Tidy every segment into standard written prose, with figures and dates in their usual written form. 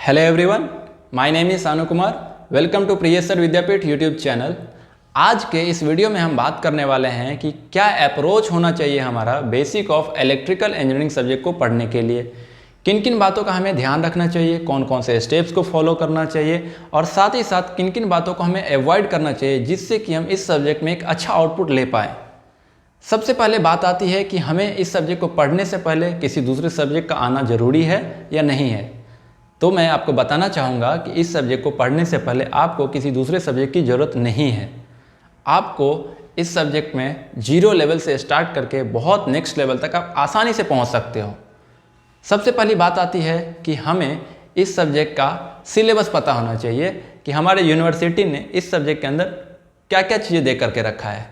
Hello everyone, my name is Sanu Kumar. Welcome to प्रियसर Vidyapeeth YouTube channel. आज के इस वीडियो में हम बात करने वाले हैं कि क्या अप्रोच होना चाहिए हमारा basic of electrical engineering subject को पढ़ने के लिए, किन किन बातों का हमें ध्यान रखना चाहिए, कौन कौन से स्टेप्स को फॉलो करना चाहिए और साथ ही साथ किन किन बातों को हमें अवॉइड करना चाहिए जिससे कि हम इस सब्जेक्ट में एक अच्छा आउटपुट ले पाएँ। सबसे पहले बात आती है कि हमें इस सब्जेक्ट को पढ़ने से पहले किसी दूसरे सब्जेक्ट का आना ज़रूरी है या नहीं है। तो मैं आपको बताना चाहूँगा कि इस सब्जेक्ट को पढ़ने से पहले आपको किसी दूसरे सब्जेक्ट की ज़रूरत नहीं है। आपको इस सब्जेक्ट में जीरो लेवल से स्टार्ट करके बहुत नेक्स्ट लेवल तक आप आसानी से पहुँच सकते हो। सबसे पहली बात आती है कि हमें इस सब्जेक्ट का सिलेबस पता होना चाहिए कि हमारे यूनिवर्सिटी ने इस सब्जेक्ट के अंदर क्या क्या चीज़ें दे करके रखा है।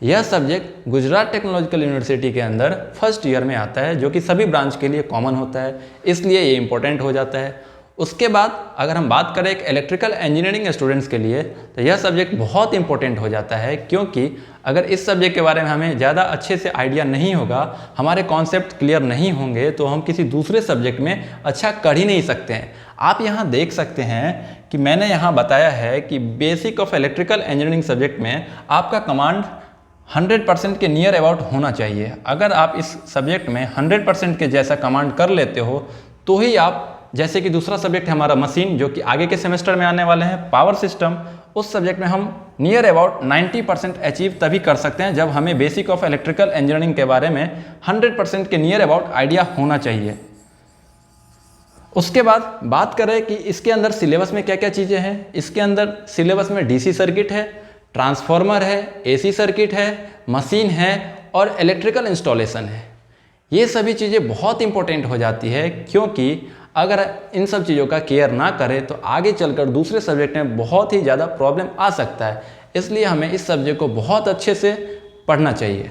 यह सब्जेक्ट गुजरात टेक्नोलॉजिकल यूनिवर्सिटी के अंदर फर्स्ट ईयर में आता है, जो कि सभी ब्रांच के लिए कॉमन होता है, इसलिए ये इम्पोर्टेंट हो जाता है। उसके बाद अगर हम बात करें एक इलेक्ट्रिकल इंजीनियरिंग स्टूडेंट्स के लिए तो यह सब्जेक्ट बहुत इंपॉर्टेंट हो जाता है, क्योंकि अगर इस सब्जेक्ट के बारे में हमें ज़्यादा अच्छे से आइडिया नहीं होगा, हमारे कॉन्सेप्ट क्लियर नहीं होंगे, तो हम किसी दूसरे सब्जेक्ट में अच्छा कर ही नहीं सकते हैं। आप यहाँ देख सकते हैं कि मैंने यहाँ बताया है कि basic of electrical engineering subject में आपका कमांड 100% के नियर अबाउट होना चाहिए। अगर आप इस सब्जेक्ट में 100% के जैसा कमांड कर लेते हो तो ही आप, जैसे कि दूसरा सब्जेक्ट है हमारा मशीन, जो कि आगे के सेमेस्टर में आने वाले हैं, पावर सिस्टम, उस सब्जेक्ट में हम नियर अबाउट 90% अचीव तभी कर सकते हैं जब हमें बेसिक ऑफ इलेक्ट्रिकल इंजीनियरिंग के बारे में 100% के नियर अबाउट आइडिया होना चाहिए। उसके बाद बात करें कि इसके अंदर सिलेबस में क्या क्या चीज़ें हैं। इसके अंदर सिलेबस में डीसी सर्किट है, ट्रांसफार्मर है, एसी सर्किट है, मशीन है और इलेक्ट्रिकल इंस्टॉलेशन है। ये सभी चीज़ें बहुत इंपॉर्टेंट हो जाती है, क्योंकि अगर इन सब चीज़ों का केयर ना करें तो आगे चलकर दूसरे सब्जेक्ट में बहुत ही ज़्यादा प्रॉब्लम आ सकता है। इसलिए हमें इस सब्जेक्ट को बहुत अच्छे से पढ़ना चाहिए।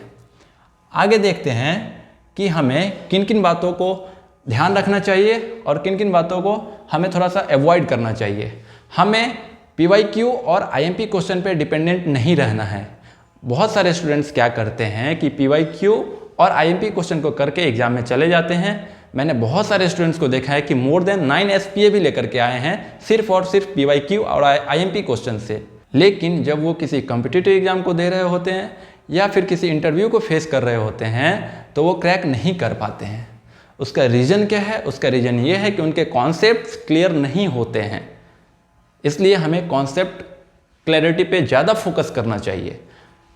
आगे देखते हैं कि हमें किन किन बातों को ध्यान रखना चाहिए और किन किन बातों को हमें थोड़ा सा अवॉइड करना चाहिए। हमें PYQ और IMP क्वेश्चन पे डिपेंडेंट नहीं रहना है। बहुत सारे स्टूडेंट्स क्या करते हैं कि PYQ और IMP क्वेश्चन को करके एग्जाम में चले जाते हैं। मैंने बहुत सारे स्टूडेंट्स को देखा है कि मोर देन 9 SPA भी लेकर के आए हैं सिर्फ और सिर्फ PYQ और IMP क्वेश्चन से। लेकिन जब वो किसी कॉम्पिटिटिव एग्जाम को दे रहे होते हैं या फिर किसी इंटरव्यू को फेस कर रहे होते हैं तो वो क्रैक नहीं कर पाते हैं। उसका रीज़न क्या है? उसका रीज़न ये है कि उनके कॉन्सेप्ट्स क्लियर नहीं होते हैं। इसलिए हमें कॉन्सेप्ट क्लैरिटी पे ज़्यादा फोकस करना चाहिए।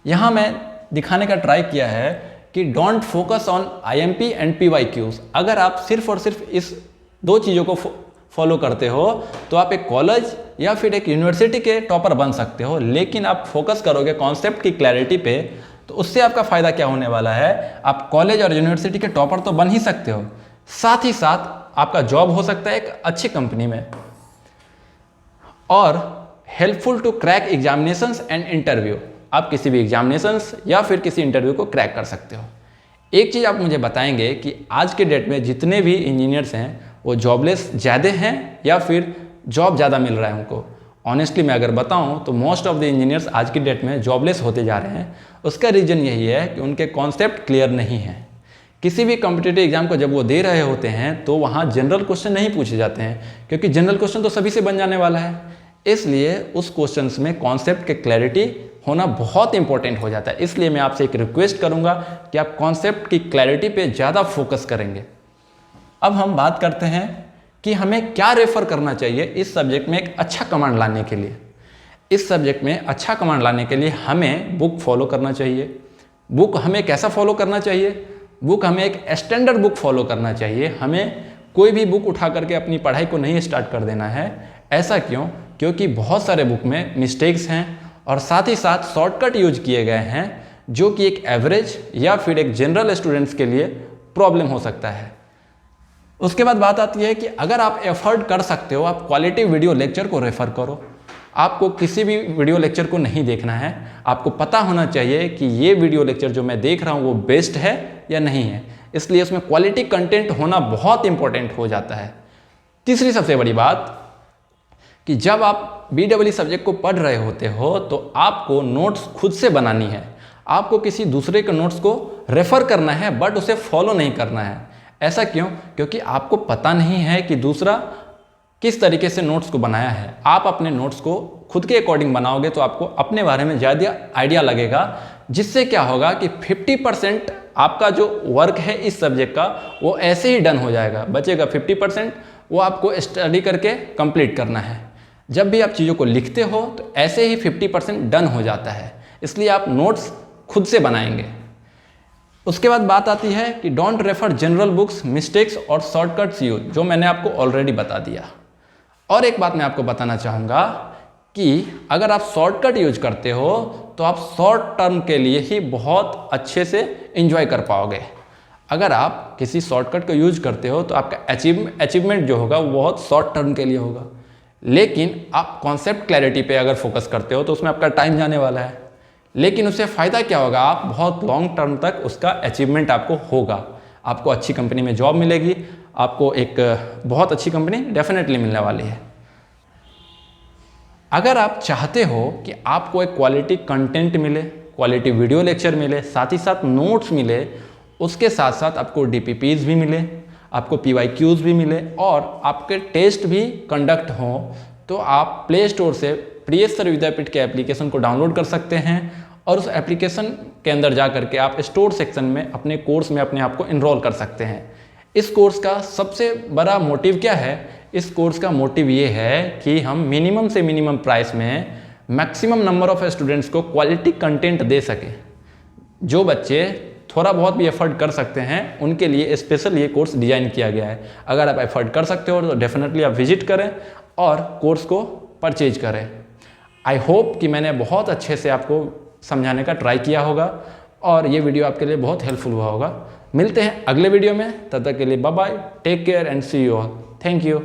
यहाँ मैं दिखाने का ट्राई किया है कि don't focus on IMP and PYQs। अगर आप सिर्फ और सिर्फ इस दो चीज़ों को फॉलो करते हो तो आप एक कॉलेज या फिर एक यूनिवर्सिटी के टॉपर बन सकते हो, लेकिन आप फोकस करोगे कॉन्सेप्ट की क्लैरिटी पे तो उससे आपका फ़ायदा क्या होने वाला है? आप कॉलेज और यूनिवर्सिटी के टॉपर तो बन ही सकते हो, साथ ही साथ आपका जॉब हो सकता है एक अच्छी कंपनी में, और helpful to crack examinations and interview. आप किसी भी एग्जामिनेशंस या फिर किसी इंटरव्यू को क्रैक कर सकते हो। एक चीज़ आप मुझे बताएंगे कि आज के डेट में जितने भी इंजीनियर्स हैं वो जॉबलेस ज़्यादा हैं या फिर जॉब ज़्यादा मिल रहा है उनको? ऑनेस्टली मैं अगर बताऊं तो मोस्ट ऑफ द इंजीनियर्स आज की डेट में जॉबलेस होते जा रहे हैं। उसका रीज़न यही है कि उनके कॉन्सेप्ट क्लियर नहीं है। किसी भी कॉम्पिटिटिव एग्जाम को जब वो दे रहे होते हैं तो वहाँ जनरल क्वेश्चन नहीं पूछे जाते हैं, क्योंकि जनरल क्वेश्चन तो सभी से बन जाने वाला है। इसलिए उस क्वेश्चंस में कॉन्सेप्ट के क्लैरिटी होना बहुत इंपॉर्टेंट हो जाता है। इसलिए मैं आपसे एक रिक्वेस्ट करूंगा कि आप कॉन्सेप्ट की क्लैरिटी पे ज़्यादा फोकस करेंगे। अब हम बात करते हैं कि हमें क्या रेफर करना चाहिए इस सब्जेक्ट में एक अच्छा कमांड लाने के लिए। इस सब्जेक्ट में अच्छा कमांड लाने के लिए हमें बुक फॉलो करना चाहिए। बुक हमें कैसा फॉलो करना चाहिए? बुक हमें एक स्टैंडर्ड बुक फॉलो करना चाहिए। हमें कोई भी बुक उठा करके अपनी पढ़ाई को नहीं स्टार्ट कर देना है। ऐसा क्यों? क्योंकि बहुत सारे बुक में मिस्टेक्स हैं और साथ ही साथ शॉर्टकट यूज किए गए हैं, जो कि एक एवरेज या फिर एक जनरल स्टूडेंट्स के लिए प्रॉब्लम हो सकता है। उसके बाद बात आती है कि अगर आप एफर्ट कर सकते हो, आप क्वालिटी वीडियो लेक्चर को रेफ़र करो। आपको किसी भी वीडियो लेक्चर को नहीं देखना है। आपको पता होना चाहिए कि ये वीडियो लेक्चर जो मैं देख रहा हूँ वो बेस्ट है या नहीं है। इसलिए उसमें क्वालिटी कंटेंट होना बहुत इंपॉर्टेंट हो जाता है। तीसरी सबसे बड़ी बात कि जब आप BEE सब्जेक्ट को पढ़ रहे होते हो तो आपको नोट्स खुद से बनानी है। आपको किसी दूसरे के नोट्स को रेफ़र करना है, बट उसे फॉलो नहीं करना है। ऐसा क्यों? क्योंकि आपको पता नहीं है कि दूसरा किस तरीके से नोट्स को बनाया है। आप अपने नोट्स को खुद के अकॉर्डिंग बनाओगे तो आपको अपने बारे में ज़्यादा आइडिया लगेगा, जिससे क्या होगा कि 50% आपका जो वर्क है इस सब्जेक्ट का वो ऐसे ही डन हो जाएगा। बचेगा 50%, वो आपको स्टडी करके कंप्लीट करना है। जब भी आप चीज़ों को लिखते हो तो ऐसे ही 50% डन हो जाता है, इसलिए आप नोट्स खुद से बनाएंगे। उसके बाद बात आती है कि don't refer general books, mistakes और शॉर्टकट्स यूज, जो मैंने आपको ऑलरेडी बता दिया। और एक बात मैं आपको बताना चाहूँगा कि अगर आप शॉर्टकट यूज करते हो तो आप शॉर्ट टर्म के लिए ही बहुत अच्छे से एंजॉय कर पाओगे। अगर आप किसी शॉर्टकट को यूज करते हो तो आपका अचीवमेंट जो होगा वो बहुत शॉर्ट टर्म के लिए होगा, लेकिन आप कॉन्सेप्ट क्लैरिटी पे अगर फोकस करते हो तो उसमें आपका टाइम जाने वाला है, लेकिन उससे फ़ायदा क्या होगा, आप बहुत लॉन्ग टर्म तक उसका अचीवमेंट आपको होगा। आपको अच्छी कंपनी में जॉब मिलेगी, आपको एक बहुत अच्छी कंपनी डेफिनेटली मिलने वाली है। अगर आप चाहते हो कि आपको एक क्वालिटी कंटेंट मिले, क्वालिटी वीडियो लेक्चर मिले, साथ ही साथ नोट्स मिले, उसके साथ साथ आपको डीपीपीज भी मिले, आपको पीवाईक्यूज भी मिले और आपके टेस्ट भी कंडक्ट हों, तो आप प्ले स्टोर से प्रियेसर विद्यापीठ के एप्लीकेशन को डाउनलोड कर सकते हैं और उस एप्लीकेशन के अंदर जा करके आप स्टोर सेक्शन में अपने कोर्स में अपने आप को इनरोल कर सकते हैं। इस कोर्स का सबसे बड़ा मोटिव क्या है? इस कोर्स का मोटिव ये है कि हम मिनिमम से मिनिमम प्राइस में मैक्सिमम नंबर ऑफ स्टूडेंट्स को क्वालिटी कंटेंट दे सके। जो बच्चे थोड़ा बहुत भी एफर्ट कर सकते हैं उनके लिए स्पेशल ये कोर्स डिज़ाइन किया गया है। अगर आप एफर्ट कर सकते हो तो डेफिनेटली आप विजिट करें और कोर्स को परचेज करें। आई होप कि मैंने बहुत अच्छे से आपको समझाने का ट्राई किया होगा और ये वीडियो आपके लिए बहुत हेल्पफुल हुआ होगा। मिलते हैं अगले वीडियो में, तब तक के लिए bye bye, take care and see you all. Thank you.